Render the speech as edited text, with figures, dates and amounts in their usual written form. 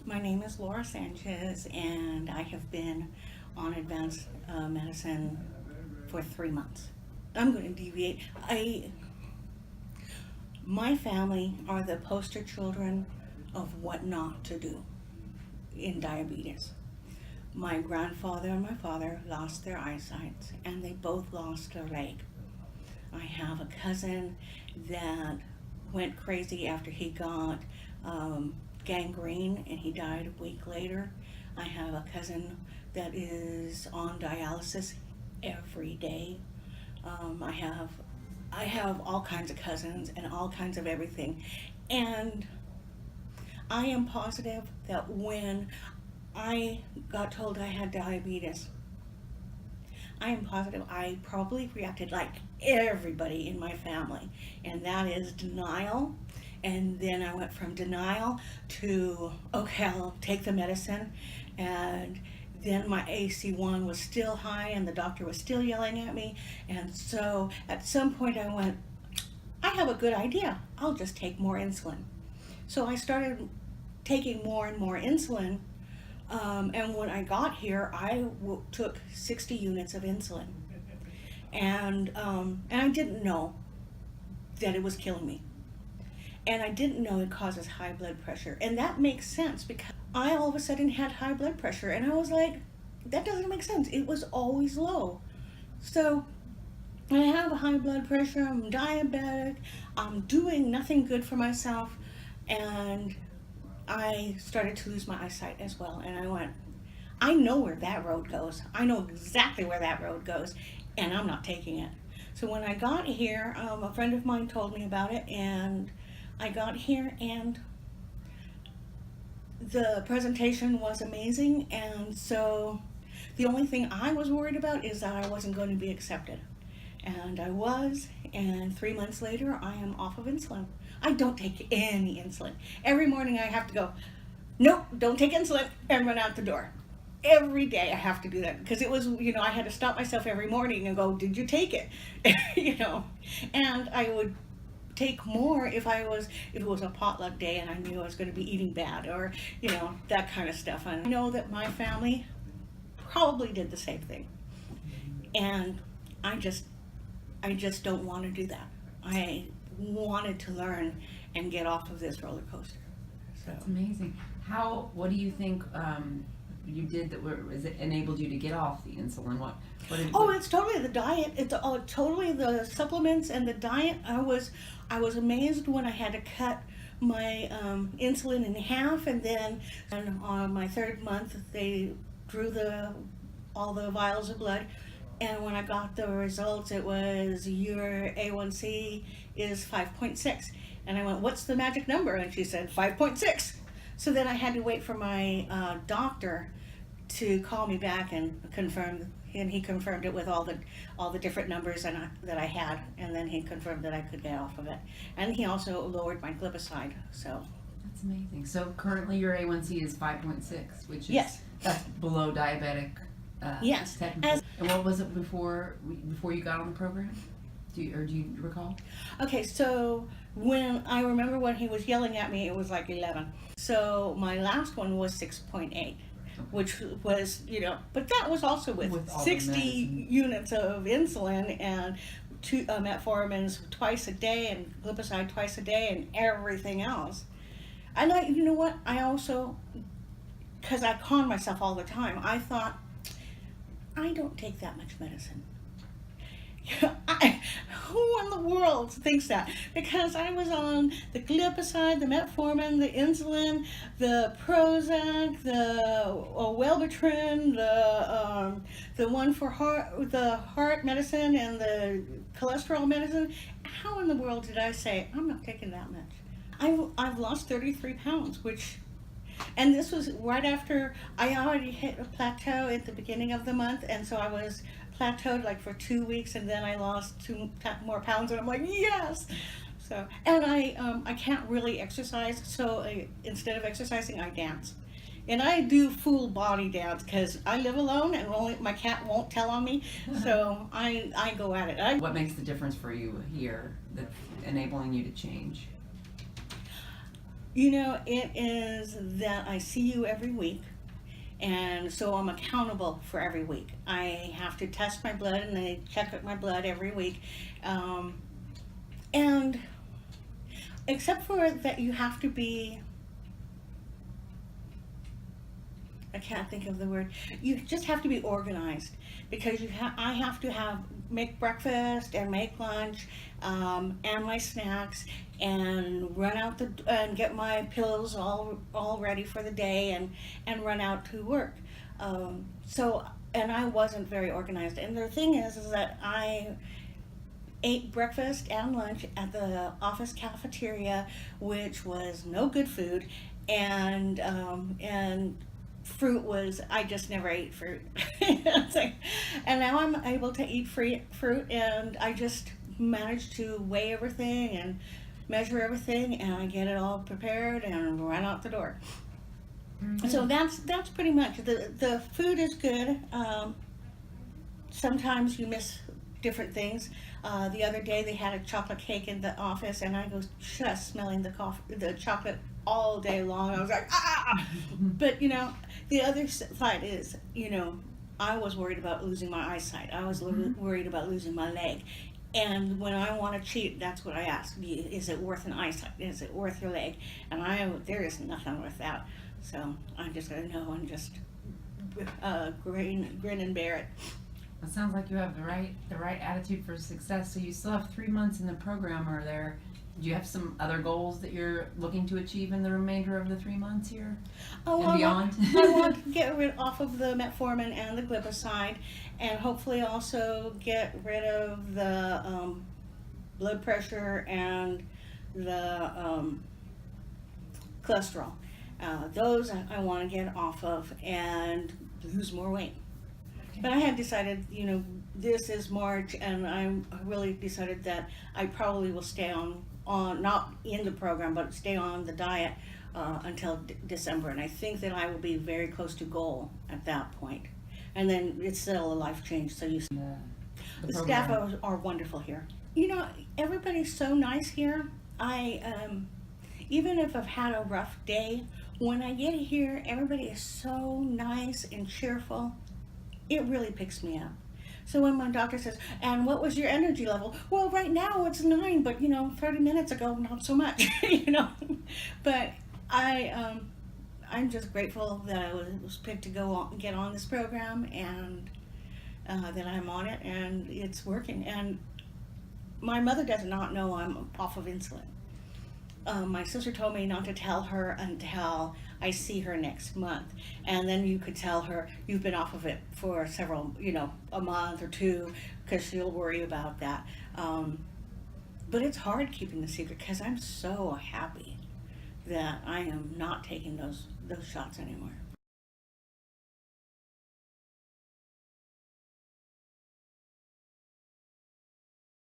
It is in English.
My name is Laura Sanchez, and I have been on advanced medicine for 3 months. I'm going to deviate. My family are the poster children of what not to do in diabetes. My grandfather and my father lost their eyesight, and they both lost their leg. I have a cousin that went crazy after he got gangrene, and he died a week later. I have a cousin that is on dialysis every day. I have all kinds of cousins and all kinds of everything, and I am positive that when I got told I had diabetes, I am positive I probably reacted like everybody in my family, and that is denial. And then I went from denial to, okay, I'll take the medicine. And then my AC1 was still high, and the doctor was still yelling at me. And so at some point I went, I have a good idea. I'll just take more insulin. So I started taking more and more insulin. And when I got here, I took 60 units of insulin. And I didn't know that it was killing me. And I didn't know it causes high blood pressure. And that makes sense because I all of a sudden had high blood pressure. And I was like, that doesn't make sense. It was always low. So I have high blood pressure, I'm diabetic, I'm doing nothing good for myself. And I started to lose my eyesight as well. And I went, I know where that road goes. I know exactly where that road goes. And I'm not taking it. So when I got here, a friend of mine told me about it, and I got here, and the presentation was amazing. And so the only thing I was worried about is that I wasn't going to be accepted. And I was, and 3 months later, I am off of insulin. I don't take any insulin. Every morning I have to go, nope, don't take insulin, and run out the door. Every day I have to do that because it was, I had to stop myself every morning and go, did you take it? And I would take more if it was a potluck day and I knew I was going to be eating bad, or that kind of stuff. And I know that my family probably did the same thing, and I just don't want to do that. I wanted to learn and get off of this roller coaster. So that's amazing. What do you think you did it enabled you to get off the insulin? It's totally the diet. It's totally the supplements and the diet. I was amazed when I had to cut my insulin in half, and then on my 3rd month they drew all the vials of blood, and when I got the results, it was your A1C is 5.6, and I went, what's the magic number? And she said 5.6. So then I had to wait for my doctor to call me back and confirm, and he confirmed it with all the different numbers that I had, and then he confirmed that I could get off of it. And he also lowered my glipizide. So that's amazing. So currently your A1C is 5.6, which is yes, that's below diabetic. Yes. And what was it before you got on the program? Do you recall? Okay, so I remember when he was yelling at me, it was like 11. So my last one was 6.8, which was, but that was also with 60 units of insulin and 2 metformins twice a day and glipizide twice a day and everything else. I also, because I con myself all the time, I thought, I don't take that much medicine. Who in the world thinks that? Because I was on the glipizide, the metformin, the insulin, the Prozac, the Wellbutrin, the one for the heart medicine, and the cholesterol medicine. How in the world did I say I'm not taking that much? I've lost 33 pounds, and this was right after I already hit a plateau at the beginning of the month, and so I was plateaued like for 2 weeks, and then I lost 2 more pounds, and I'm like, yes. So, and I can't really exercise, so instead of exercising, I dance. And I do full body dance because I live alone and my cat won't tell on me, so I go at it. What makes the difference for you here that's enabling you to change? You know, it is that I see you every week, and so I'm accountable for every week. I have to test my blood, and they check my blood every week. And except for that, you have to be, I can't think of the word. You just have to be organized because I have to make breakfast and make lunch, and my snacks, and run out and get my pills all ready for the day, and run out to work. So, and I wasn't very organized. And the thing is that I ate breakfast and lunch at the office cafeteria, which was no good food, and fruit was, I just never ate fruit. It's like, and now I'm able to eat fruit, and I just manage to weigh everything and measure everything, and I get it all prepared and run out the door. Mm-hmm. So that's pretty much, the food is good. Sometimes you miss different things. The other day they had a chocolate cake in the office, and I was just smelling the chocolate all day long. I was like, ah! But you know, the other side is, you know, I was worried about losing my eyesight. I was worried about losing my leg. And when I want to cheat, that's what I ask. Is it worth an eyesight? Is it worth your leg? And there is nothing worth that. So I'm just going to know and just grin and bear it. It sounds like you have the right attitude for success. So you still have 3 months in the program. Do you have some other goals that you're looking to achieve in the remainder of the 3 months here and beyond? I want to get rid off of the metformin and the glipizide, and hopefully also get rid of the blood pressure and the cholesterol. Those I want to get off of and lose more weight. But I had decided, you know, this is March, and I really decided that I probably will stay on not in the program, but stay on the diet until December. And I think that I will be very close to goal at that point. And then it's still a life change. So the staff are wonderful here. You know, everybody's so nice here. Even if I've had a rough day, when I get here, everybody is so nice and cheerful. It really picks me up. So when my doctor says, and what was your energy level? Well, right now it's 9, but you know, 30 minutes ago, not so much, you know. But I'm just grateful that I was picked to get on this program, and that I'm on it, and it's working. And my mother does not know I'm off of insulin. My sister told me not to tell her until I see her next month. And then you could tell her you've been off of it for several, you know, a month or 2, because she'll worry about that. But it's hard keeping the secret because I'm so happy that I am not taking those shots anymore.